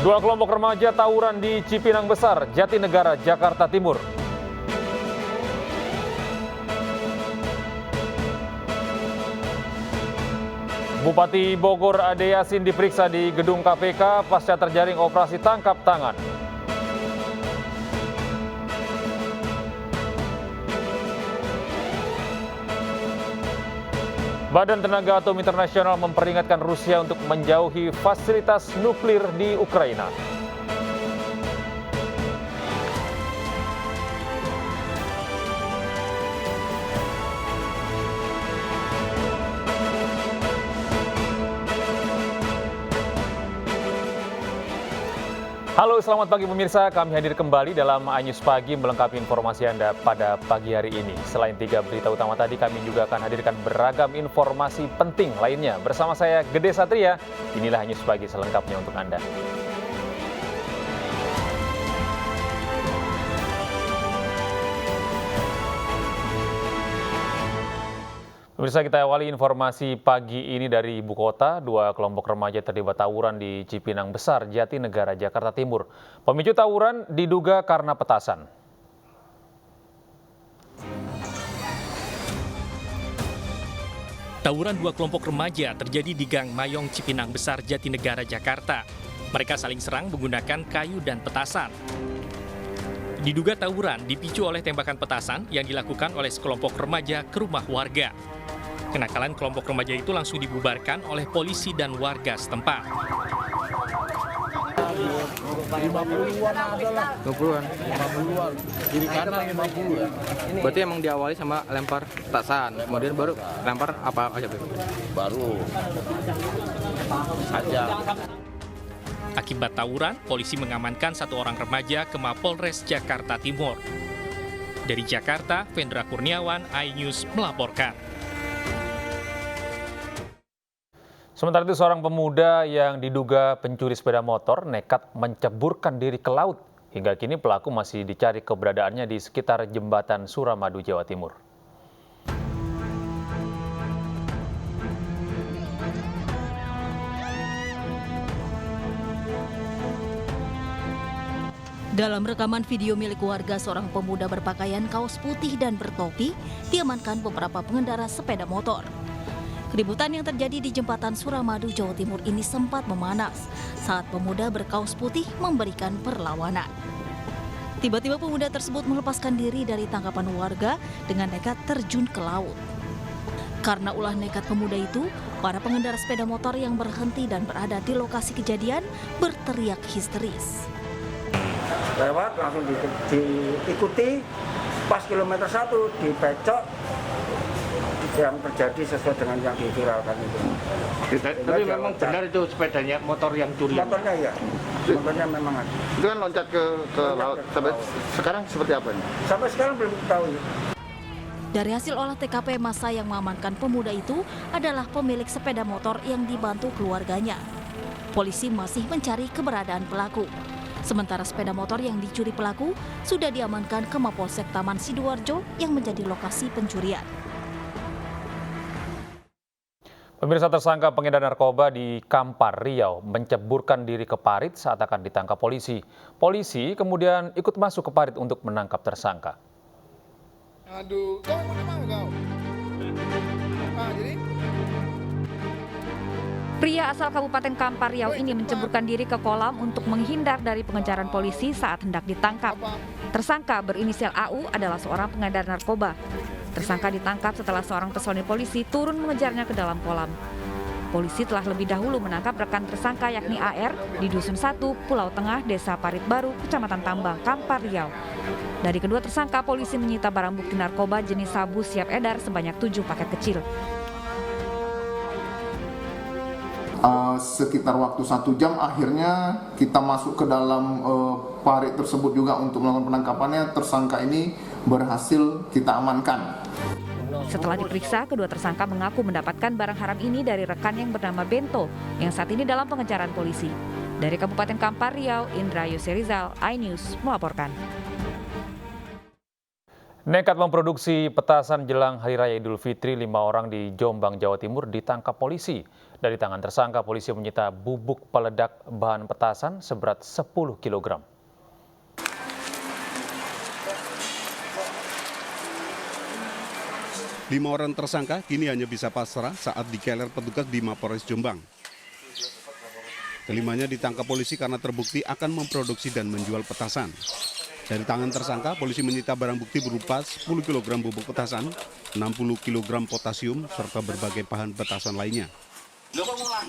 Dua kelompok remaja tawuran di Cipinang Besar, Jatinegara, Jakarta Timur. Bupati Bogor Ade Yasin diperiksa di gedung KPK pasca terjaring operasi tangkap tangan. Badan Tenaga Atom Internasional memperingatkan Rusia untuk menjauhi fasilitas nuklir di Ukraina. Halo, selamat pagi pemirsa. Kami hadir kembali dalam iNews Pagi melengkapi informasi Anda pada pagi hari ini. Selain 3 berita utama tadi, kami juga akan hadirkan beragam informasi penting lainnya. Bersama saya, Gede Satria, inilah iNews Pagi selengkapnya untuk Anda. Pemirsa, kita awali informasi pagi ini dari ibu kota. Dua kelompok remaja terlibat tawuran di Cipinang Besar, Jatinegara, Jakarta Timur. Pemicu tawuran diduga karena petasan. Tawuran dua kelompok remaja terjadi di Gang Mayong Cipinang Besar, Jatinegara, Jakarta. Mereka saling serang menggunakan kayu dan petasan. Diduga tawuran dipicu oleh tembakan petasan yang dilakukan oleh sekelompok remaja ke rumah warga. Kenakalan kelompok remaja itu langsung dibubarkan oleh polisi dan warga setempat. 50-an adalah. 50-an. Kiri kanan 50. Berarti emang diawali sama lempar petasan, kemudian baru lempar apa aja? Baru saja. Akibat tawuran, polisi mengamankan satu orang remaja ke Mapolres Jakarta Timur. Dari Jakarta, Vendra Kurniawan, iNews melaporkan. Sementara itu, seorang pemuda yang diduga pencuri sepeda motor nekat menceburkan diri ke laut. Hingga kini pelaku masih dicari keberadaannya di sekitar jembatan Suramadu, Jawa Timur. Dalam rekaman video milik warga, seorang pemuda berpakaian kaos putih dan bertopi diamankan beberapa pengendara sepeda motor. Keributan yang terjadi di jembatan Suramadu, Jawa Timur ini sempat memanas saat pemuda berkaos putih memberikan perlawanan. Tiba-tiba pemuda tersebut melepaskan diri dari tangkapan warga dengan nekat terjun ke laut. Karena ulah nekat pemuda itu, para pengendara sepeda motor yang berhenti dan berada di lokasi kejadian berteriak histeris. Lewat langsung diikuti, pas kilometer 1 dipecok yang terjadi sesuai dengan yang diviralkan itu. Tapi memang benar itu sepedanya motor yang curi. Motornya ya, motornya memang ada. Itu kan loncat ke laut. Sampai sekarang seperti apa nih? Sampai sekarang belum tahu. Dari hasil olah TKP, massa yang mengamankan pemuda itu adalah pemilik sepeda motor yang dibantu keluarganya. Polisi masih mencari keberadaan pelaku. Sementara sepeda motor yang dicuri pelaku sudah diamankan ke Mapolsek Taman Sidoarjo yang menjadi lokasi pencurian. Pemirsa, tersangka pengedar narkoba di Kampar, Riau menceburkan diri ke parit saat akan ditangkap polisi. Polisi kemudian ikut masuk ke parit untuk menangkap tersangka. Aduh, kau mau kau? Jadi? Pria asal Kabupaten Kampar Riau ini menceburkan diri ke kolam untuk menghindar dari pengejaran polisi saat hendak ditangkap. Tersangka berinisial AU adalah seorang pengedar narkoba. Tersangka ditangkap setelah seorang personil polisi turun mengejarnya ke dalam kolam. Polisi telah lebih dahulu menangkap rekan tersangka yakni AR di Dusun 1, Pulau Tengah, Desa Parit Baru, Kecamatan Tambang, Kampar Riau. Dari kedua tersangka, polisi menyita barang bukti narkoba jenis sabu siap edar sebanyak 7 paket kecil. Sekitar waktu 1 jam akhirnya kita masuk ke dalam parit tersebut juga untuk melakukan penangkapannya. Tersangka ini berhasil kita amankan. Setelah diperiksa, kedua tersangka mengaku mendapatkan barang haram ini dari rekan yang bernama Bento yang saat ini dalam pengejaran polisi. Dari Kabupaten Kampar Riau, Indra Yoserizal, iNews melaporkan. Nekat memproduksi petasan jelang Hari Raya Idul Fitri, 5 orang di Jombang, Jawa Timur ditangkap polisi. Dari tangan tersangka, polisi menyita bubuk peledak bahan petasan seberat 10 kg. Lima orang tersangka kini hanya bisa pasrah saat dikeler petugas di Mapolres Jombang. Kelimanya ditangkap polisi karena terbukti akan memproduksi dan menjual petasan. Dari tangan tersangka, polisi menyita barang bukti berupa 10 kg bubuk petasan, 60 kg potasium, serta berbagai bahan petasan lainnya.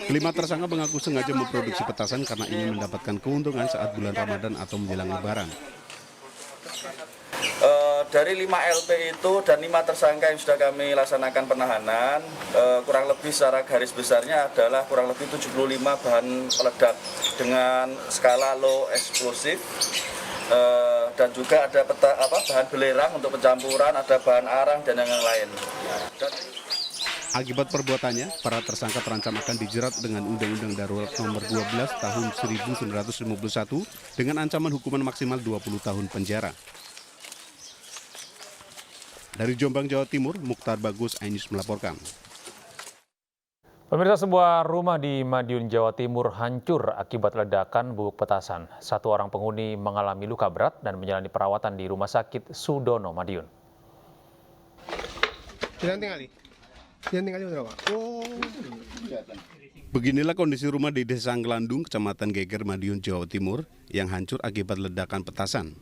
Kelima tersangka mengaku sengaja memproduksi petasan karena ingin mendapatkan keuntungan saat bulan Ramadan atau menjelang Lebaran. Dari 5 LP itu dan 5 tersangka yang sudah kami laksanakan penahanan, kurang lebih secara garis besarnya adalah kurang lebih 75 bahan peledak dengan skala low explosive, dan juga ada bahan belerang untuk pencampuran, ada bahan arang dan yang lain. Akibat perbuatannya, para tersangka terancam akan dijerat dengan Undang-Undang Darurat Nomor 12 Tahun 1951 dengan ancaman hukuman maksimal 20 tahun penjara. Dari Jombang, Jawa Timur, Mukhtar Bagus, iNews melaporkan. Pemirsa, sebuah rumah di Madiun, Jawa Timur hancur akibat ledakan bubuk petasan. Satu orang penghuni mengalami luka berat dan menjalani perawatan di Rumah Sakit Sudono, Madiun. Beginilah kondisi rumah di Desa Ngelandung, Kecamatan Geger, Madiun, Jawa Timur yang hancur akibat ledakan petasan.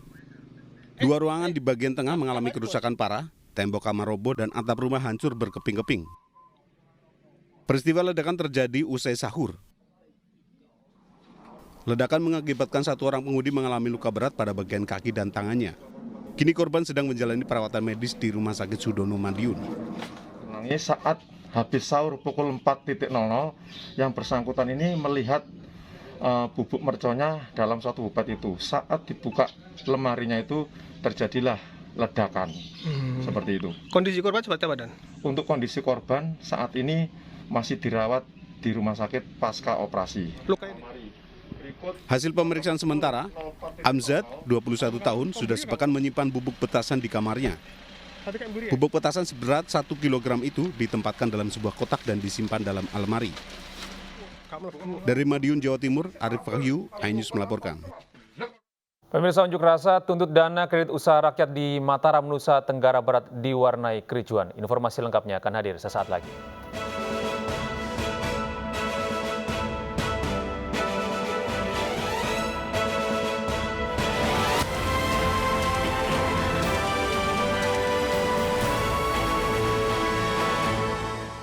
Dua ruangan di bagian tengah mengalami kerusakan parah, tembok kamar roboh dan atap rumah hancur berkeping-keping. Peristiwa ledakan terjadi usai sahur. Ledakan mengakibatkan satu orang penghuni mengalami luka berat pada bagian kaki dan tangannya. Kini korban sedang menjalani perawatan medis di Rumah Sakit Sudono, Madiun. Saat habis sahur pukul 4.00, yang bersangkutan ini melihat bubuk merconnya dalam suatu bubat itu. Saat dibuka lemarinya itu terjadilah ledakan. Seperti itu. Kondisi korban seperti apa, Dan? Untuk kondisi korban saat ini masih dirawat di rumah sakit pasca operasi. Hasil pemeriksaan sementara, Amzad, 21 tahun, sudah sepekan menyimpan bubuk petasan di kamarnya. Bubuk petasan seberat 1 kg itu ditempatkan dalam sebuah kotak dan disimpan dalam almari. Dari Madiun, Jawa Timur, Arif Wahyu, iNews melaporkan. Pemirsa, unjuk rasa tuntut dana kredit usaha rakyat di Mataram, Nusa Tenggara Barat diwarnai kericuan. Informasi lengkapnya akan hadir sesaat lagi.